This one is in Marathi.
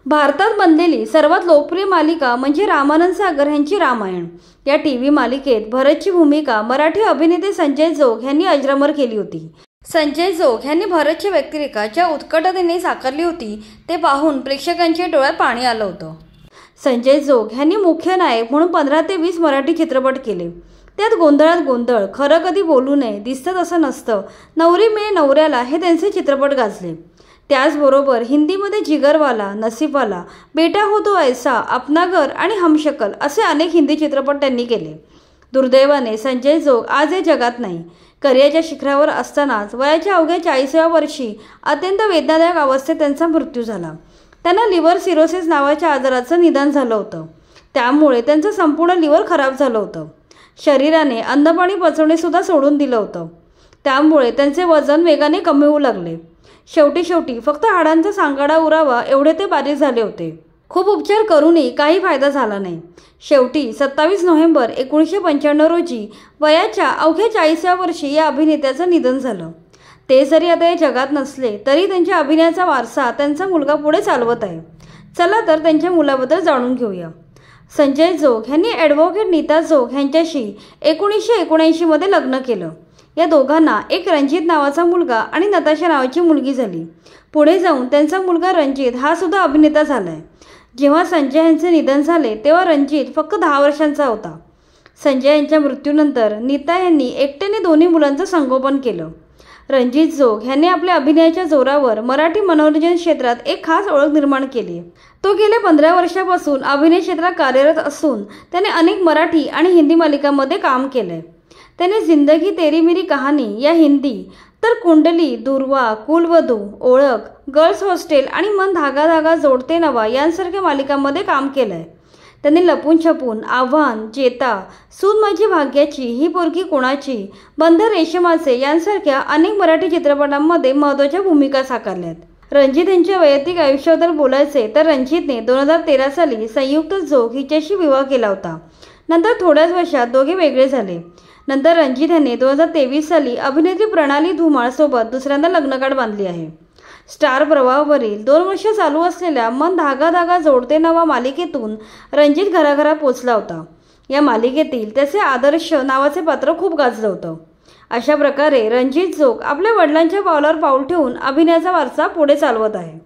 भारतात बनलेली सर्वात लोकप्रिय मालिका म्हणजे रामानंद सागर यांची रामायण। या टीव्ही मालिकेत भरतची भूमिका मराठी अभिनेते संजय जोग यांनी अजरामर केली होती। संजय जोग यांनी भरतची व्यक्तिरेखा ज्या उत्कटतेने साकारली होती ते पाहून प्रेक्षकांच्या डोळ्यात पाणी आलं होतं। संजय जोग यांनी मुख्य नायक म्हणून 15 ते 20 मराठी चित्रपट केले। त्यात गोंधळात गोंधळ, खरं कधी बोलू नये, दिसतं तसं नसतं, नवरी मिळे नवऱ्याला हे त्यांचे चित्रपट गाजले। त्याचबरोबर हिंदीमध्ये जिगरवाला, नसीबवाला, बेटा हो तो ऐसा, अपना घर आणि हमशक्ल असे अनेक हिंदी चित्रपट त्यांनी केले। दुर्दैवाने संजय जोग आज या जगात नाही। करिअरच्या शिखरावर असतानाच वयाच्या अवघ्या 40व्या वर्षी अत्यंत वेदनादायक अवस्थेत त्यांचा मृत्यू झाला। त्यांना लिव्हर सिरोसिस नावाच्या आजाराचं निदान झालं होतं। त्यामुळे त्यांचं संपूर्ण लिव्हर खराब झालं होतं। शरीराने अन्नपाणी पचवणे सुद्धा सोडून दिलं होतं। त्यामुळे त्यांचे वजन वेगाने कमी होऊ लागले। शेवटी फक्त हाडांचा सांगाडा उरावा एवढे ते बारीक झाले होते। खूप उपचार करूनही काही फायदा झाला नाही। शेवटी 27 नोव्हेंबर 1995 रोजी वयाच्या अवघ्या 40व्या वर्षी या अभिनेत्याचं निधन झालं। ते जरी आता या जगात नसले तरी त्यांच्या अभिनयाचा वारसा त्यांचा मुलगा पुढे चालवत आहे। चला तर त्यांच्या मुलाबद्दल जाणून घेऊया। संजय जोग यांनी ॲडव्होकेट नीता जोग यांच्याशी 1979 मध्ये लग्न केलं। या दोघांना एक रणजित नावाचा मुलगा आणि नताशा नावाची मुलगी झाली। पुढे जाऊन त्यांचा मुलगा रणजित हा सुद्धा अभिनेता झालाय। जेव्हा संजय यांचे निधन झाले तेव्हा रणजित फक्त 10 वर्षांचा होता। संजय यांच्या मृत्यूनंतर नीता यांनी एकट्याने दोन्ही मुलांचं संगोपन केलं। रणजित जोग यांनी आपल्या अभिनयाच्या जोरावर मराठी मनोरंजन क्षेत्रात एक खास ओळख निर्माण केली। तो गेल्या 15 वर्षापासून अभिनय क्षेत्रात कार्यरत असून त्याने अनेक मराठी आणि हिंदी मालिकांमध्ये काम केलंय। त्याने जिंदगी तेरी मेरी कहाणी या हिंदी, तर कुंडली, दुर्वा, कुलवधू, ओळख, गर्ल्स हॉस्टेल आणि मन धागा धागा जोडते नवा यांसारख्या मालिकांमध्ये काम केलंय। त्यांनी लपून छपून, आव्हान, जेता, सून माझी भाग्याची, ही पोरगी कोणाची, बंध रेशमाचे यांसारख्या अनेक मराठी चित्रपटांमध्ये महत्त्वाच्या भूमिका साकारल्यात। रणजित यांच्या वैयक्तिक आयुष्याबद्दल बोलायचे तर रणजितने 2013 साली संयुक्त जोग हिच्याशी विवाह केला होता। नंतर थोड्याच वर्षात दोघे वेगळे झाले। नंतर रणजित यांनी 2023 साली अभिनेत्री प्रणाली धुमाळ सोबत दुसऱ्यांदा लग्नगाठ बांधली आहे। स्टार प्रवाहावरील 2 वर्ष चालू असलेल्या मन धागा धागा जोडते नवा मालिकेतून रणजित घराघरा पोचला होता। या मालिकेतील त्याचे आदर्श नावाचे पात्र खूप गाजलं होतं। अशा प्रकारे रणजित जोग आपल्या वडिलांच्या पावलावर पाऊल ठेवून अभिनयाचा वारसा पुढे चालवत आहे।